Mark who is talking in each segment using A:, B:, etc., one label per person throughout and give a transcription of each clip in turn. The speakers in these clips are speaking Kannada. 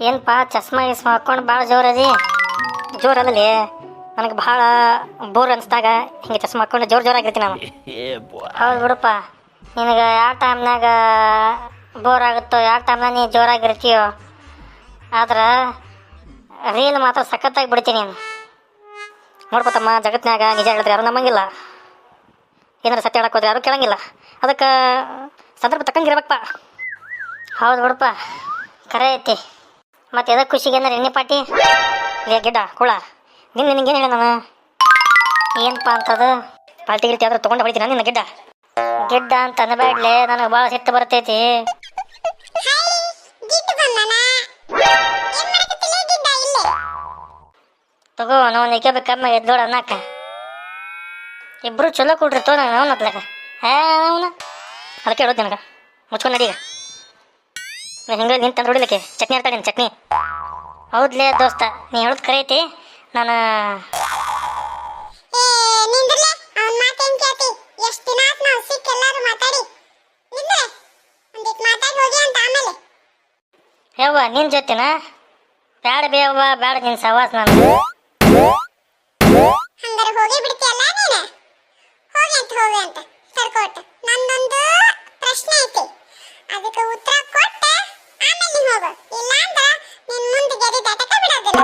A: ಏನಪ್ಪ ಚಸ್ಮಾ ಗಿಸ್ಮಾ ಹಾಕ್ಕೊಂಡು ಭಾಳ ಜೋರದಿ ಜೋರದಲ್ಲಿ ನನಗೆ ಭಾಳ ಬೋರ್ ಅನಿಸ್ದಾಗ ಹಿಂಗೆ ಚಸ್ಮಾ ಹಾಕ್ಕೊಂಡು ಜೋರಾಗಿರ್ತೀನಿ ನಾನು. ಹೌದು ಬಿಡಪ್ಪ, ನಿನಗೆ ಯಾವ ಟೈಮ್ನಾಗ ಬೋರ್ ಆಗುತ್ತೋ ಯಾವ ಟೈಮ್ನಾಗ ನೀ ಜೋರಾಗಿರ್ತೀಯೋ ಆದ್ರೆ ರೀಲ್ ಮಾತ್ರ ಸಖತ್ತಾಗಿ ಬಿಡ್ತೀನಿ ನಾನು. ನೋಡ್ಕೊತಮ್ಮ, ಜಗತ್ತಿನಾಗ ನಿಜ ಹೇಳಿದ್ರೆ ಯಾರು ನಮ್ಮಂಗಿಲ್ಲ, ಏನಾರು ಸತ್ಯ ಹೇಳಕ್ಕೆ ಹೋದ್ರೆ ಯಾರು ಕೇಳಂಗಿಲ್ಲ. ಅದಕ್ಕೆ ಸಂದರ್ಭ ತಕ್ಕಂಗಿರ್ಬೇಕಪ್ಪ. ಹೌದು ಬಿಡಪ್ಪ, ಕರೆ ಐತಿ. ಮತ್ತು ಎದಕ್ಕೆ ಖುಷಿಗೆ ಏನಾರು ಎಣ್ಣೆ ಪಾಟಿ ಲೇ ಗಿಡ್ಡ ಕುಳ ನಿನಗೇನು ಹೇಳಿ ನಾನು ಏನಪ್ಪ ಅಂತದು ಪಾಲ್ಟಿ ಗಿಲ್ಟಿ ಆದ್ರೆ ತೊಗೊಂಡು ಹೊಡಿತೀನಿ ನಾನು ನಿನ್ನ ಗಿಡ್ಡ ಗಿಡ್ಡ ಅಂತ ಅನ್ನಬೇಡ್ಲೆ, ನನಗೆ ಭಾಳ ಸಿಟ್ಟು ಬರ್ತೈತಿ. ತಗೋ ನಾವು ನಿಕ್ಕೆ ಕಮ್ಮಿ ಎದ್ದೋಡ ಅನ್ನಕ್ಕ ಇಬ್ಬರು ಚಲೋ ಕೊಡ್ರಿ ತೋ ನಂಗೆ ಅವನ ಹತ್ಲಾಗ ಅವನ ಅದಕ್ಕೆ ಹೇಳೋದು ನನಗೆ ಮುಚ್ಕೊಂಡು ನಡೀಗ ಹಿಂಗೆ ನಿಂತಂದ್ರೆ ಹೊಡಿಲಿಕ್ಕೆ ಚಟ್ನಿ ಆಡ್ತಾಡೀನಿ ಚಟ್ನಿ. ಹೌದ್ಲೇ ದೋಸ್ತ, ನೀ ಹೇಳೋದು ಕರೆ ಐತಿ. ನಾನು ಯವ್ವ ನಿನ್ನ ಜೊತೆನ ಬ್ಯಾಡ ಬೇವ ಬ್ಯಾಡ ನಿನ್ನ ಸವಾಸ ನಾನು
B: ಹೋಗಿ ಬಿಡ್ತೀಯಲ್ಲ ನೀನು. ಹೋಗಿ ಅಂತ ಸರ್ಕೋಟ್ ನನ್ನೊಂದು ಪ್ರಶ್ನೆ ಐತಿ, ಅದಕ್ಕೆ ಉತ್ತರ ಕೊಟ್ಟ ಆಮೇಲೆ ನೀ ಹೋಗು, ಇಲ್ಲ ಅಂದ್ರೆ ನಿನ್ ಮುಂದೆ ಗೆರಿ ದಾಟಕ ಬಿಡೋದಿಲ್ಲ.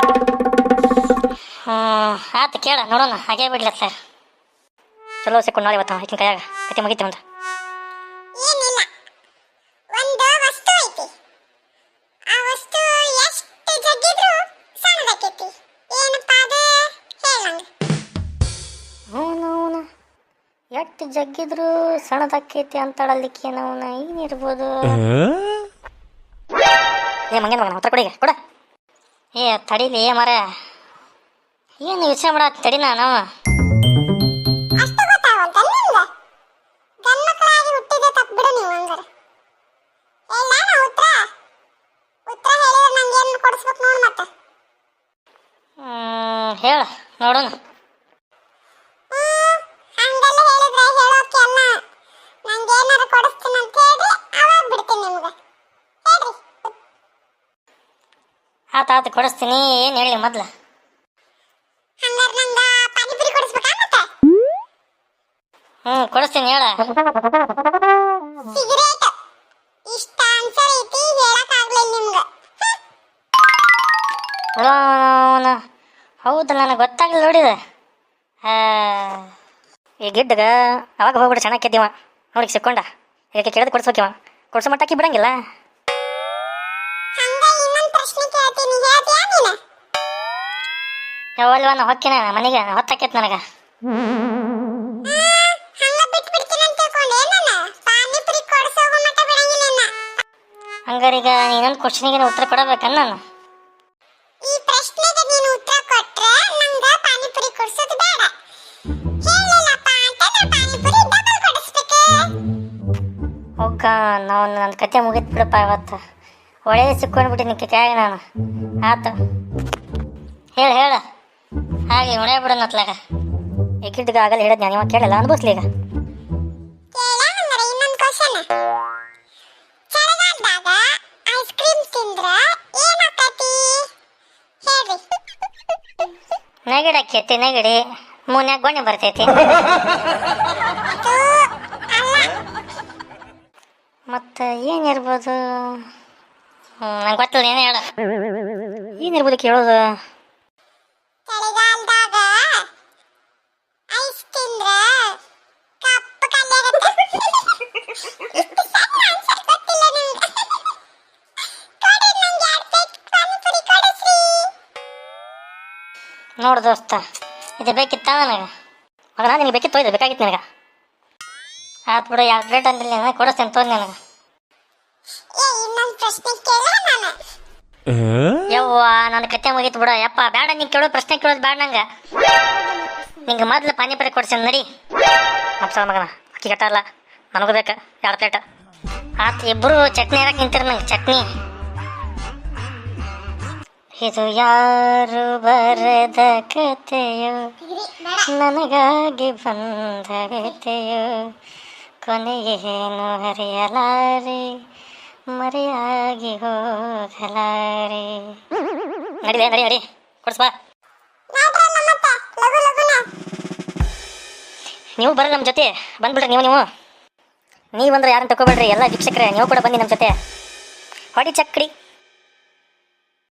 A: ಆಯ್ತು ಕೇಳ ನೋಡೋಣ, ಹಾಗೇ ಬಿಡ್ಲತ್ತ ಚಲೋ ಸಿಕ್ಕೊಂಡು ನಾಳೆ ಇವತ್ತು ಆಕಿನ ಕೈಯಾಗ ಕತೆ ಮುಗಿತೀವಿ ಅಂತ.
B: ಏನಿಲ್ಲ, ಒಂದು ವಸ್ತು ಐತಿ, ಆ ವಸ್ತು ಎಷ್ಟು ಜಗ್ಗಿದ್ರು ಸಣ್ಣದಾಕೈತಿ. ಏನಪ್ಪ ಅದು ಹೇಳಂಗ.
A: ಅವನವನ ಎಷ್ಟು ಜಗ್ಗಿದ್ರು ಸಣ್ಣದಾಕೈತಿ ಅಂತಾಳಲ್ಲಿಕ್ಕೆ ಅವನ ಏನಿರ್ಬೋದು? ಏ ಮಂಗೇನ ಮಗನ ಉತ್ತರ ಕೊಡಿಗೆ ಕೊಡ. ಏ ತಡೀಲಿ ಮರ, ಏನು ವಿಷಯ ಮಾಡ ತಡಿನ ನಾವು
B: ಅಷ್ಟು ಗೊತ್ತಾಗಂತ ನಿಮ್ಗೆ ಗಂಡ್ಮಕ್ಳಾಗಿ ಹುಟ್ಟಿದೆ ತಪ್ಪಿಬಿಡು ನೀವು ಹಂಗಾರೆ. ಇಲ್ಲ ನಾ ಉತ್ತರ ಹೇಳಿದ್ರೆ ನಂಗೆ ಏನು ಕೊಡಿಸ್ಬೇಕು ನೋಡು ಮತ್ತೆ.
A: ಹೇಳ ನೋಡೋಣ.
B: ಹಂಗೆಲ್ಲ ಹೇಳಿದ್ರೆ ಹೇಳೋಕೆ ಅಲ್ಲ, ನಂಗೆ ಏನಾರು ಕೊಡಿಸ್ತೀನಿ ಅಂತ ಹೇಳಿ ಅವಾಗ ಬಿಡ್ತೀನಿ ನಿಮ್ಗೆ. ಹೇಳ್ರಿ.
A: ಆತ ಕೊಡಿಸ್ತೀನಿ, ಏನು ಹೇಳಿ ಮೊದ್ಲು.
B: ಹಂಗಾರೆ ನಂಗೆ ಪಾನಿಪುರಿ ಕೊಡಿಸ್ಬೇಕಾ ಮತ್ತೆ?
A: ಕೊಡಿಸ್ತೀನಿ ಹೇಳ.
B: ಸಿಗರೇಟ್. ಇಷ್ಟ ಆನ್ಸರ್ ಐತಿ, ಹೇಳಕ್ಕಾಗ್ಲಿಲ್ಲ ನಿಮ್ಗೆ.
A: ಹೌದು ನನಗೆ ಗೊತ್ತಾಗಲಿಲ್ಲ ನೋಡಿದೆ. ಈ ಗಿಡ್ಡಗ ಅವಾಗ ಹೋಗ್ಬಿಟ್ಟು ಚೆನ್ನಾಗಿದ್ದೀವ ನೋಡಿ ಸಿಕ್ಕೊಂಡ ಇದಕ್ಕೆ ಕೇಳಿದ್ ಕೊಡಿಸ್ಬೇಕಿವ, ಕೊಡ್ಸೋ ಮಟ್ಟಾಕಿ ಬಿಡಂಗಿಲ್ಲ.
B: ಹಂಗ ಇನ್ನೊಂದು ಪ್ರಶ್ನೆ ಕೇಳ್ತೀನಿ, ಹೇಳ್ತೀಯಾ ನೀನು?
A: ಯಾವಲ್ವ ನಾ ಹೊಕ್ಕಿನ ಮನೆಗೆ ಹೊತ್ತಾಕೈತಿ ನನಗೆ.
B: ಹಂಗ ಬಿಟ್ಬಿಡ್ತೀನಿ ಅಂತ ತಿಳ್ಕೊಂಡೆ ನಾನು. ಪಾನಿಪುರಿ ಕೊಡಿಸೋಗೋ ಮಟ್ಟ ಬಿಡಂಗಿಲ್ಲ ನನ್ನ.
A: ಹಂಗಾರೀಗ ಇನ್ನೊಂದು ಕ್ವಶನಿಗೆ ಉತ್ತರ ಕೊಡಬೇಕನ್ನ ನಾನು.
B: ಈ ಪ್ರಶ್ನೆಗೆ ನೀನು ಉತ್ತರ ಕೊಟ್ರೆ ನಂಗೆ ಪಾನಿಪುರಿ ಕೊಡಿಸೋದು ಬೇಡ. ಹೇಳಿಲ್ಲಪ್ಪ ಅಂತ ನಾ ಪಾನಿಪುರಿ ಡಬಲ್ ಕೊಡಿಸ್ಬೇಕು.
A: ಹೋಗ ನಾವು ನನ್ನ ಕತೆ ಮುಗಿತು ಬಿಡಪ್ಪ. ಇವತ್ತು ಒಳ್ಳೆ ಸಿಕ್ಕೊಂಡ್ಬಿಟ್ಟು ಕೈಯಾಗ ನಾನು. ಆತು ಹೇಳ ಹಾಗೆ ಹೊಡೆ ಬಿಡೋಣತ್ಲಾಗ. ಈ ಗಿಡ್ಡಗ ಆಗಲ್ಲ ಹೇಳಿದ್ ನಾನು, ಇವಾಗ ಕೇಳಲ್ಲ ಅನ್ಭವಿಸ್ಲಿ ಈಗ.
B: ಕೇಳ ಹಂಗಾರೆ ಇನ್ನೊಂದು ಕ್ವಶನ್. ಚಳಿಗಾಲದಾಗ ಐಸ್ ಕ್ರೀಮ್ ತಿಂದ್ರೆ ಏನಾಗ್ತೈತಿ ಹೇಳ್ರಿ.
A: ನೆಗಡಿ ಆಕೈತಿ, ನೆಗಡಿ ಮೂನ್ಯಾಗ ಗೊಣ್ಣೆ ಬರ್ತೈತಿ. ಮತ್ತು ಏನಿರ್ಬೋದು? ನಂಗೆ ಗೊತ್ತಿಲ್ಲ, ಏನೇ ಹೇಳ. ಏನಿರ್ಬೋದು ಕೇಳೋದು?
B: ಚಳಿಗಾಲದಾಗ ಐಸ್ ತಿಂದ್ರೆ ಕಪ್ಪು ಕಲ್ಲಾಗತ್ತೆ. ಇಷ್ಟು ಸಣ್ಣ ಆನ್ಸರ್ ಗೊತ್ತಿಲ್ಲ ನಿಮ್ಗೆ. ಕೊಡಿ ನಂಗೆ 2 ಪ್ಲೇಟ್ ಪಾನಿಪುರಿ ಕೊಡಿಸ್ರಿ.
A: ನೋಡು ದೋಸ್ತ, ಇದು ಬೇಕಿತ್ತ ನನಗೆ ಮಗ, ನಾನು ನಿನಗೆ ಬೇಕಿತ್ತು, ಇದು ಬೇಕಾಗಿತ್ತು ನನಗೆ. ಆತು ಬಿಡು, 2 ಪ್ಲೇಟ್ ಅಂದಿಲ್ಲ ನಾನು ಕೊಡಿಸ್ತೇನೆ ತೋರಿ ನನಗೆ.
B: ಇನ್ನೊಂದು ಪ್ರಶ್ನೆ ಕೇಳ ನಾನು.
A: ಯವ್ವ ನನ್ನ ಕತೆ ಮುಗೀತು ಬಿಡು. ಯಪ್ಪ ಬೇಡ, ನೀನು ಕೇಳೋ ಪ್ರಶ್ನೆ ಕೇಳೋದು ಬೇಡ ನಂಗೆ. ನಿಂಗೆ ಮೊದಲು ಪಾನಿಪುರಿ ಕೊಡ್ಸೇನೆ ನಡಿ. ಮಪ್ಸಲ ಮಗನ ಅಕ್ಕಿ ಕಟ್ಟಲ್ಲ, ನನಗೂ ಬೇಕು 2 ಪ್ಲೇಟ್. ಆತು ಇಬ್ಬರು ಚಟ್ನಿ ಹಾಕಿ ನಿಂತಿರ ನಂಗೆ ಚಟ್ನಿ. ಇದು ಯಾರು ಬರೆದ ಕತೆಯೋ, ನನಗಾಗಿ ಬಂದ ಕತೆಯೋ, ಕೊನೆಗೇನು ಹರಿಯಲಾರೆ ಮರೆಯಾಗಿ ಹೋಗಲಾರೆ. ನಡಿಲೆ ನಡಿ ನಡಿ ಕೊಡ್ಸ್ಬಾ.
B: ನಾಡ್ರಲ್ಲ ಮತ್ತೆ ಲಗು ಲಗುನ.
A: ನೀವು ಬರ್ರಿ ನಮ್ಮ ಜೊತೆ, ಬಂದ್ಬಿಡ್ರಿ ನೀವು ಬಂದ್ರೆ ಯಾರನ್ನ ತಗೋಬೇಡ್ರಿ, ಎಲ್ಲ ವೀಕ್ಷಕರೇ ನೀವು ಕೂಡ ಬನ್ನಿ ನಮ್ಮ ಜೊತೆ. ಹೊಡಿ ಚಕ್ಡಿ.